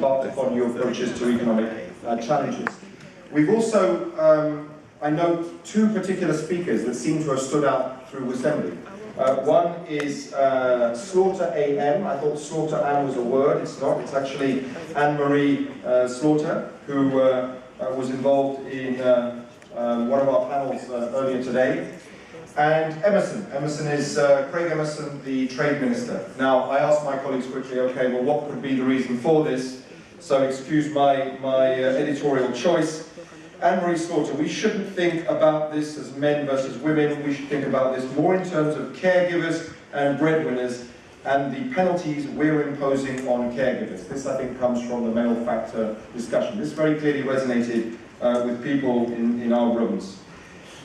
embarked upon new approaches to economic challenges. We've also, I note, two particular speakers that seem to have stood out through Assembly. One is Slaughter AM. I thought Slaughter Anne was a word. It's not. It's actually Anne-Marie Slaughter, who was involved in one of our panels earlier today. And Emerson. Emerson is Craig Emerson, the Trade Minister. Now, I asked my colleagues quickly, okay, well, what could be the reason for this? So excuse my editorial choice. Anne-Marie Slaughter, we shouldn't think about this as men versus women. We should think about this more in terms of caregivers and breadwinners and the penalties we're imposing on caregivers. This, I think, comes from the male factor discussion. This very clearly resonated with people in our rooms.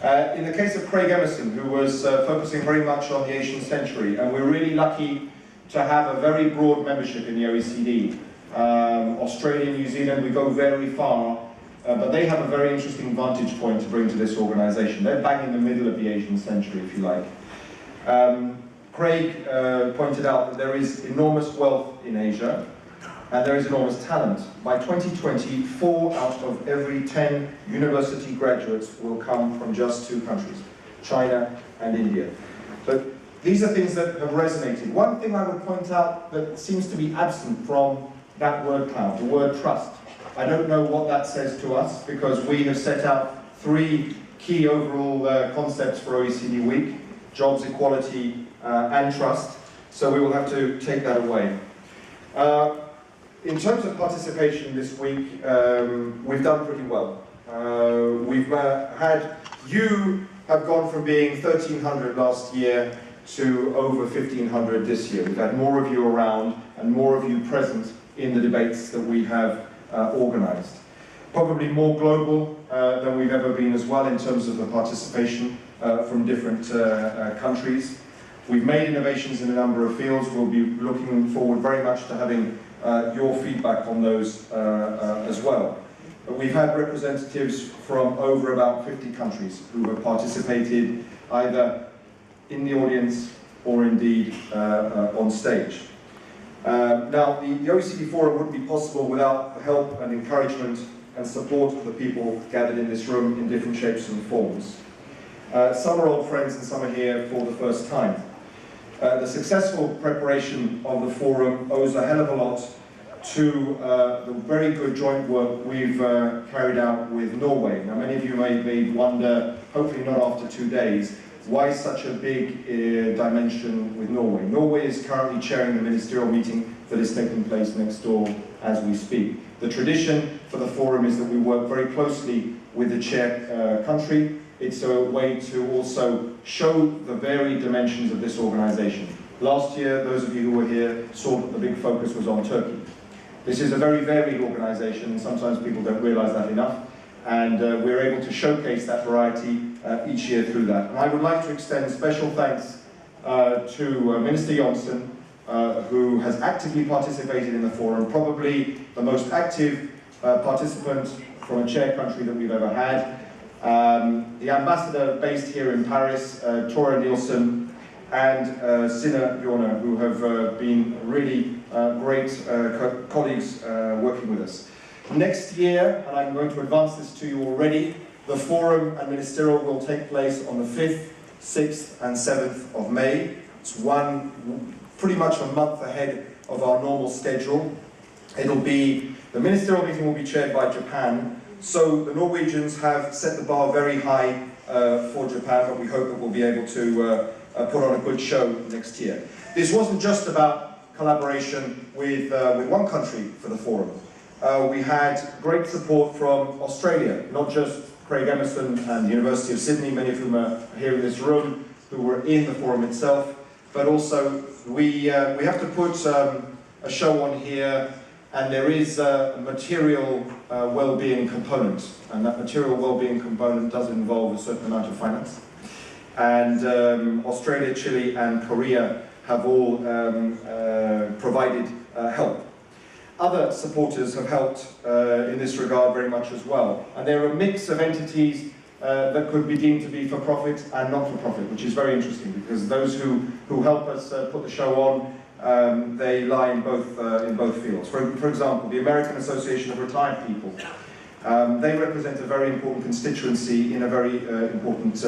In the case of Craig Emerson, who was focusing very much on the Asian century, and we're really lucky to have a very broad membership in the OECD. Australia, New Zealand, we go very far, but they have a very interesting vantage point to bring to this organisation. They're bang in the middle of the Asian century, if you like. Craig pointed out that there is enormous wealth in Asia, and there is enormous talent. By 2020, 4 out of every 10 university graduates will come from just 2 countries, China and India. But these are things that have resonated. One thing I would point out that seems to be absent from that word cloud, the word trust. I don't know what that says to us, because we have set out 3 key overall concepts for OECD Week: jobs, equality, and trust. So we will have to take that away. In terms of participation this week, we've done pretty well. You have gone from being 1,300 last year to over 1,500 this year. We've had more of you around and more of you present in the debates that we have organised. Probably more global than we've ever been as well in terms of the participation from different countries. We've made innovations in a number of fields. We'll be looking forward very much to having your feedback on those as well. But we've had representatives from over about 50 countries who have participated either in the audience or indeed on stage. Now, the OECD Forum wouldn't be possible without the help and encouragement and support of the people gathered in this room in different shapes and forms. Some are old friends and some are here for the first time. The successful preparation of the forum owes a hell of a lot to the very good joint work we've carried out with Norway. Now, many of you may wonder, hopefully not after 2 days, why such a big dimension with Norway? Norway is currently chairing the ministerial meeting that is taking place next door as we speak. The tradition for the forum is that we work very closely with the chair country. It's a way to also show the varied dimensions of this organisation. Last year, those of you who were here saw that the big focus was on Turkey. This is a very varied organisation, and sometimes people don't realise that enough. And we're able to showcase that variety each year through that. And I would like to extend special thanks to Minister Johnson, who has actively participated in the forum, probably the most active participant from a chair country that we've ever had. The ambassador based here in Paris, Tora Nielsen, and Sina Yorna, who have been really great colleagues working with us. Next year, and I'm going to advance this to you already, the forum and ministerial will take place on the 5th, 6th and 7th of May. It's pretty much a month ahead of our normal schedule. The ministerial meeting will be chaired by Japan, so the Norwegians have set the bar very high for Japan, but we hope that we'll be able to put on a good show next year. This wasn't just about collaboration with one country for the forum. We had great support from Australia, not just Craig Emerson and the University of Sydney, many of whom are here in this room, who were in the forum itself, but also we have to put a show on here, and there is a material well-being component, and that material well-being component does involve a certain amount of finance. And Australia, Chile and Korea have all provided help. Other supporters have helped in this regard very much as well. And there are a mix of entities that could be deemed to be for profit and not for profit, which is very interesting, because those who help us put the show on they lie in both fields. For example, the American Association of Retired People. They represent a very important constituency in a very important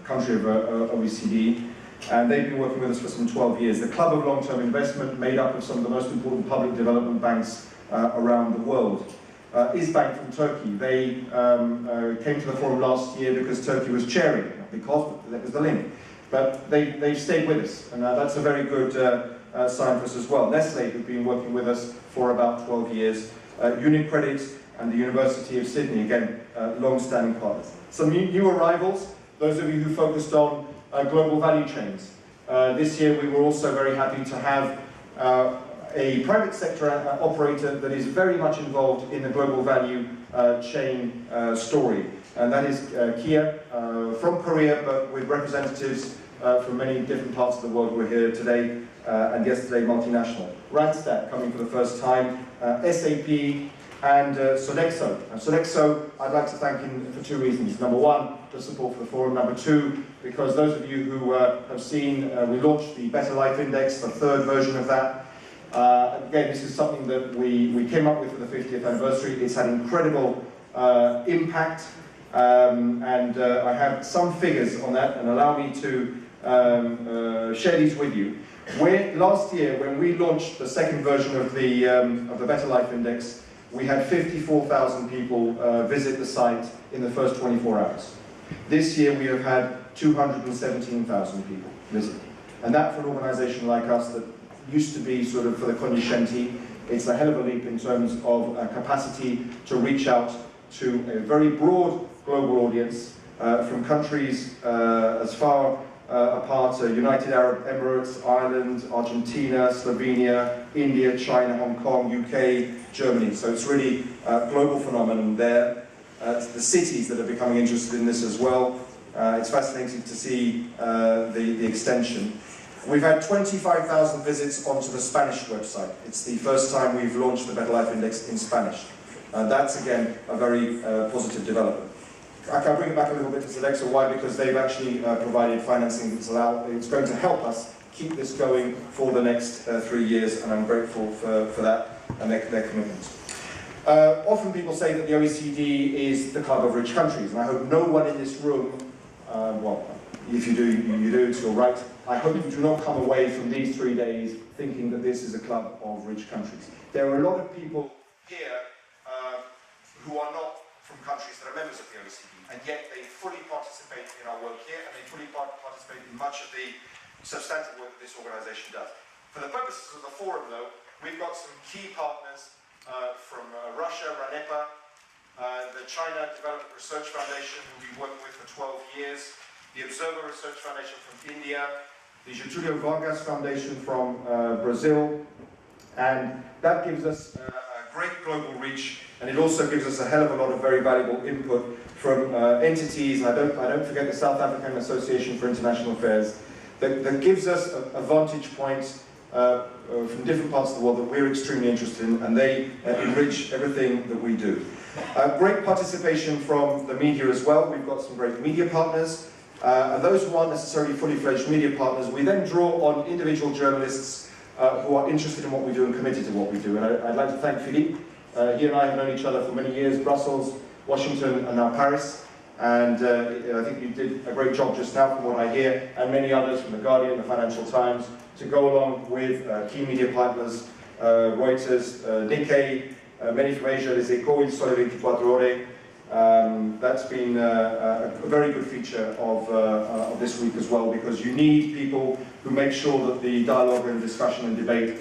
country of OECD, and they've been working with us for some 12 years. The Club of Long-Term Investment, made up of some of the most important public development banks around the world. Bank from Turkey, they came to the forum last year because Turkey was chairing it, not because that was the link. But they've stayed with us, and that's a very good sign for us as well. Nestle, who've been working with us for about 12 years. UniCredit and the University of Sydney, again, long-standing partners. Some new arrivals, those of you who focused on global value chains. This year we were also very happy to have a private sector operator that is very much involved in the global value chain story. And that is Kia from Korea, but with representatives from many different parts of the world who are here today and yesterday, multinational. Randstad coming for the first time, SAP, and Sodexo. And Sodexo, I'd like to thank him for two reasons. Number one, the support for the forum. Number two, because those of you who have seen, we launched the Better Life Index, the third version of that. Again, this is something that we came up with for the 50th anniversary. It's had incredible impact, and I have some figures on that, and allow me to share these with you. Last year, when we launched the second version of the Better Life Index, we had 54,000 people visit the site in the first 24 hours. This year we have had 217,000 people visit. And that, for an organisation like us that used to be sort of for the cognoscenti, it's a hell of a leap in terms of capacity to reach out to a very broad global audience from countries as far apart, United Arab Emirates, Ireland, Argentina, Slovenia, India, China, Hong Kong, UK, Germany. So it's really a global phenomenon there. The cities that are becoming interested in this as well. It's fascinating to see the extension. We've had 25,000 visits onto the Spanish website. It's the first time we've launched the Better Life Index in Spanish. That's, again, a very positive development. I can bring it back a little bit to Sodexo. Why? Because they've actually provided financing that's it's going to help us keep this going for the next 3 years, and I'm grateful for that and their commitment. Often people say that the OECD is the club of rich countries, and I hope no one in this room, well, if you do, you do, it's your right. I hope you do not come away from these 3 days thinking that this is a club of rich countries. There are a lot of people here who are not from countries that are members of the OECD, and yet they fully participate in our work here, and they fully participate in much of the substantive work that this organisation does. For the purposes of the forum, though, we've got some key partners from Russia, RANEPA, the China Development Research Foundation, who we've worked with for 12 years, the Observer Research Foundation from India, the Getúlio Vargas Foundation from Brazil, and that gives us a great global reach, and it also gives us a hell of a lot of very valuable input from entities. I don't forget the South African Association for International Affairs, that gives us a vantage point from different parts of the world that we're extremely interested in, and they enrich everything that we do. Great participation from the media as well. We've got some great media partners. And those who aren't necessarily fully fledged media partners, we then draw on individual journalists who are interested in what we do and committed to what we do. And I'd like to thank Philippe. He and I have known each other for many years, Brussels, Washington, and now Paris. And I think you did a great job just now from what I hear, and many others from The Guardian, The Financial Times, to go along with key media partners, Reuters, Nikkei, many from Asia, Les Echos, Il Sole 24 Ore. That's been a very good feature of this week as well, because you need people who make sure that the dialogue and discussion and debate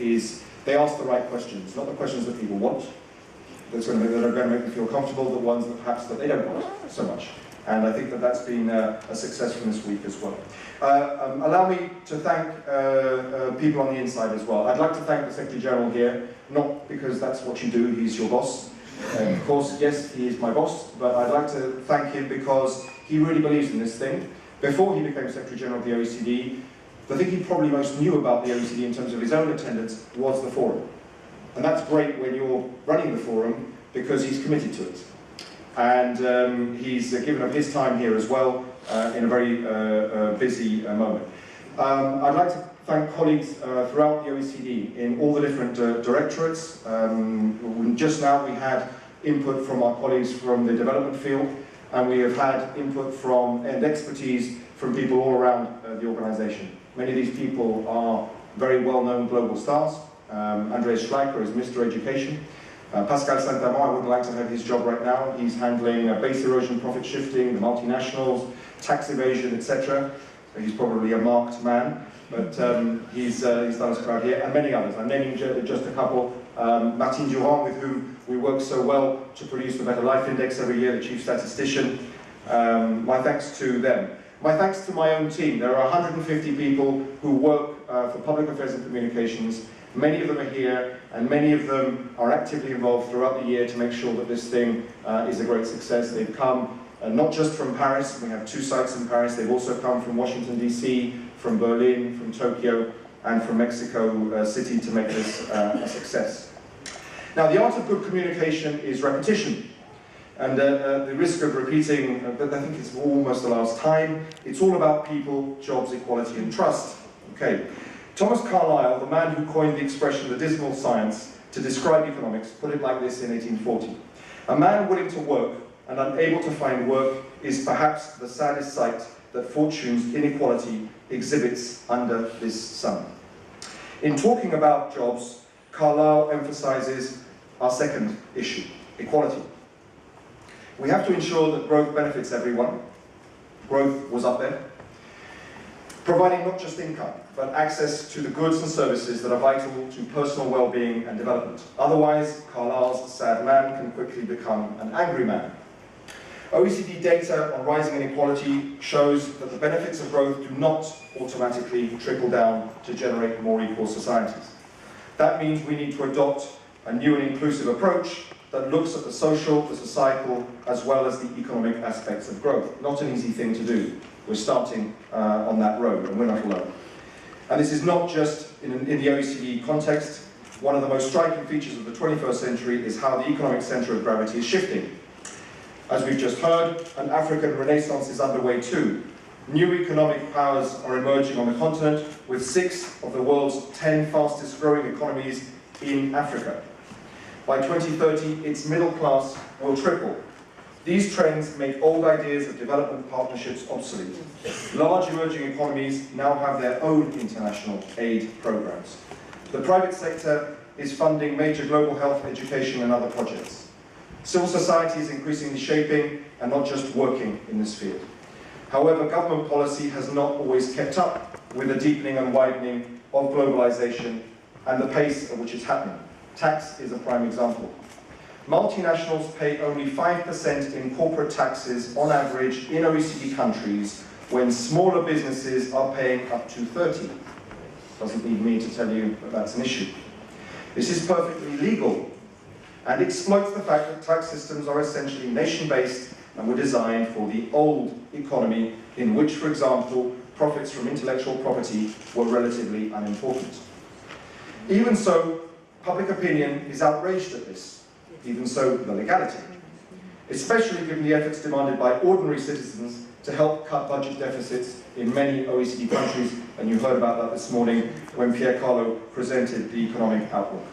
they ask the right questions, not the questions that people want, that are going to make them feel comfortable, the ones that perhaps that they don't want so much. And I think that that's been a success from this week as well. Allow me to thank people on the inside as well. I'd like to thank the Secretary General here, not because that's what you do, he's your boss. Of course, yes, he is my boss, but I'd like to thank him because he really believes in this thing. Before he became Secretary General of the OECD, the thing he probably most knew about the OECD in terms of his own attendance was the forum. And that's great when you're running the forum, because he's committed to it. And he's given up his time here as well in a very busy moment. I'd like to thank colleagues throughout the OECD in all the different directorates. Just now we had input from our colleagues from the development field, and we have had input from and expertise from people all around the organisation. Many of these people are very well-known global stars. Andreas Schleicher is Mr. Education. Pascal Saint-Amand, I wouldn't like to have his job right now. He's handling base erosion, profit shifting, the multinationals, tax evasion, etc. So he's probably a marked man, but he's done his crowd here, and many others. I'm naming just a couple. Martine Durand, with whom we work so well to produce the Better Life Index every year, the chief statistician. My thanks to them. My thanks to my own team. There are 150 people who work for public affairs and communications. Many of them are here, and many of them are actively involved throughout the year to make sure that this thing is a great success. They've come not just from Paris, we have 2 sites in Paris, they've also come from Washington DC, from Berlin, from Tokyo, and from Mexico City to make this a success. Now, the art of good communication is repetition. And the risk of repeating, but I think it's almost the last time, it's all about people, jobs, equality, and trust. Okay. Thomas Carlyle, the man who coined the expression the dismal science to describe economics, put it like this in 1840. A man willing to work and unable to find work is perhaps the saddest sight that fortune's inequality exhibits under this sun. In talking about jobs, Carlyle emphasizes our second issue, equality. We have to ensure that growth benefits everyone. Growth was up there. Providing not just income, but access to the goods and services that are vital to personal well-being and development. Otherwise, Carlyle's sad man can quickly become an angry man. OECD data on rising inequality shows that the benefits of growth do not automatically trickle down to generate more equal societies. That means we need to adopt a new and inclusive approach that looks at the social, the societal, as well as the economic aspects of growth. Not an easy thing to do. We're starting on that road, and we're not alone. And this is not just in the OECD context. One of the most striking features of the 21st century is how the economic centre of gravity is shifting. As we've just heard, an African renaissance is underway too. New economic powers are emerging on the continent, with 6 of the world's 10 fastest growing economies in Africa. By 2030, its middle class will triple. These trends make old ideas of development partnerships obsolete. Large emerging economies now have their own international aid programs. The private sector is funding major global health, education, and other projects. Civil society is increasingly shaping and not just working in this field. However, government policy has not always kept up with the deepening and widening of globalization and the pace at which it's happening. Tax is a prime example. Multinationals pay only 5% in corporate taxes on average in OECD countries, when smaller businesses are paying up to 30%. Doesn't need me to tell you that that's an issue. This is perfectly legal and exploits the fact that tax systems are essentially nation-based and were designed for the old economy, in which, for example, profits from intellectual property were relatively unimportant. Even so, public opinion is outraged at this. Even so, the legality, especially given the efforts demanded by ordinary citizens to help cut budget deficits in many OECD countries, and you heard about that this morning when Pierre Carlo presented the economic outlook.